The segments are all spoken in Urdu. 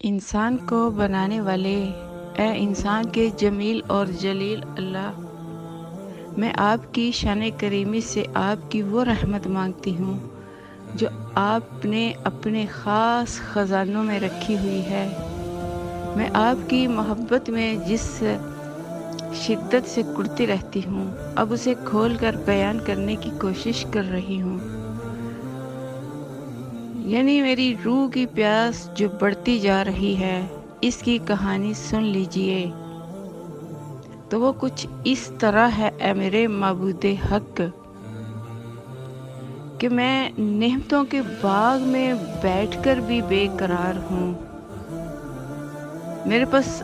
انسان کو بنانے والے اے انسان کے جمیل اور جلیل اللہ، میں آپ کی شان کریمی سے آپ کی وہ رحمت مانگتی ہوں جو آپ نے اپنے خاص خزانوں میں رکھی ہوئی ہے۔ میں آپ کی محبت میں جس شدت سے کڑتی رہتی ہوں، اب اسے کھول کر بیان کرنے کی کوشش کر رہی ہوں۔ یعنی میری روح کی پیاس جو بڑھتی جا رہی ہے، اس کی کہانی سن لیجئے۔ تو وہ کچھ اس طرح ہے اے میرے معبود حق کہ میں نعمتوں کے باغ میں بیٹھ کر بھی بے قرار ہوں۔ میرے پاس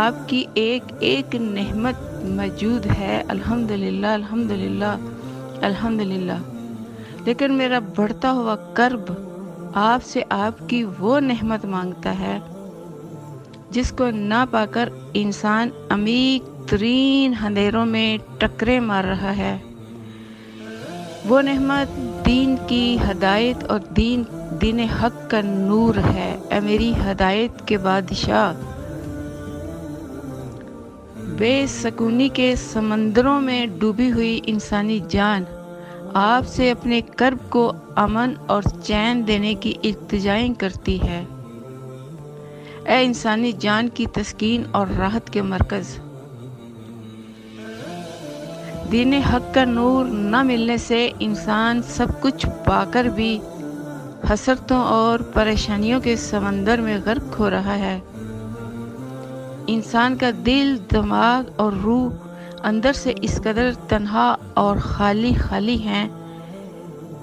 آپ کی ایک ایک نعمت موجود ہے، الحمدللہ الحمدللہ الحمدللہ، لیکن میرا بڑھتا ہوا کرب آپ سے آپ کی وہ نعمت مانگتا ہے جس کو نہ پا کر انسان عمیق ترین اندھیروں میں ٹکرے مار رہا ہے۔ وہ نعمت دین کی ہدایت اور دین حق کا نور ہے۔ اے میری ہدایت کے بادشاہ، بے سکونی کے سمندروں میں ڈوبی ہوئی انسانی جان آپ سے اپنے کرب کو امن اور چین دینے کی التجائیں کرتی ہے۔ اے انسانی جان کی تسکین اور راحت کے مرکز، دین حق کا نور نہ ملنے سے انسان سب کچھ پا کر بھی حسرتوں اور پریشانیوں کے سمندر میں غرق ہو رہا ہے۔ انسان کا دل، دماغ اور روح اندر سے اس قدر تنہا اور خالی خالی ہیں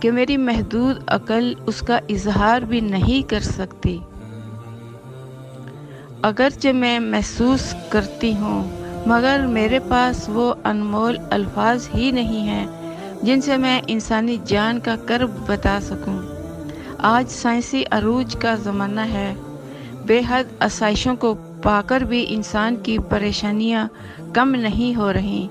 کہ میری محدود عقل اس کا اظہار بھی نہیں کر سکتی۔ اگرچہ میں محسوس کرتی ہوں، مگر میرے پاس وہ انمول الفاظ ہی نہیں ہیں جن سے میں انسانی جان کا کرب بتا سکوں۔ آج سائنسی عروج کا زمانہ ہے، بے حد آسائشوں کو پا کر بھی انسان کی پریشانیاں کم نہیں ہو رہی۔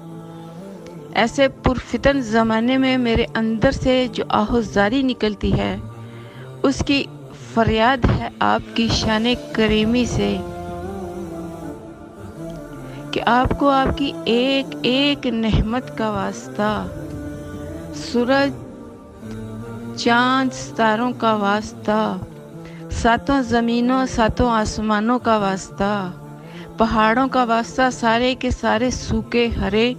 ایسے پرفتن زمانے میں میرے اندر سے جو آہوزاری نکلتی ہے، اس کی فریاد ہے آپ کی شان کریمی سے کہ آپ کو آپ کی ایک ایک نعمت کا واسطہ، سورج، چاند، ستاروں کا واسطہ، ساتوں زمینوں ساتوں آسمانوں کا واسطہ، پہاڑوں کا واسطہ، سارے کے سارے سوکھے ہرے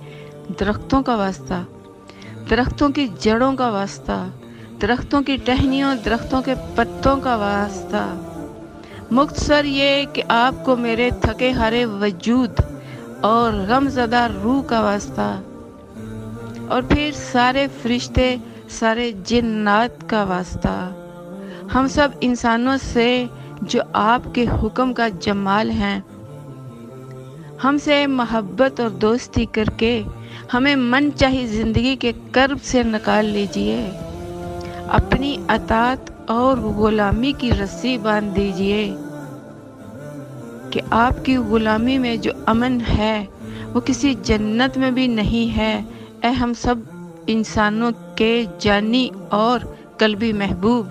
درختوں کا واسطہ، درختوں کی جڑوں کا واسطہ، درختوں کی ٹہنیوں، درختوں کے پتوں کا واسطہ، مختصر یہ کہ آپ کو میرے تھکے ہارے وجود اور غم زدہ روح کا واسطہ، اور پھر سارے فرشتے، سارے جنات کا واسطہ، ہم سب انسانوں سے جو آپ کے حکم کا جمال ہیں، ہم سے محبت اور دوستی کر کے ہمیں من چاہی زندگی کے کرب سے نکال لیجئے، اپنی اطاعت اور غلامی کی رسی باندھ دیجئے کہ آپ کی غلامی میں جو امن ہے وہ کسی جنت میں بھی نہیں ہے۔ اے ہم سب انسانوں کے جانی اور قلبی محبوب،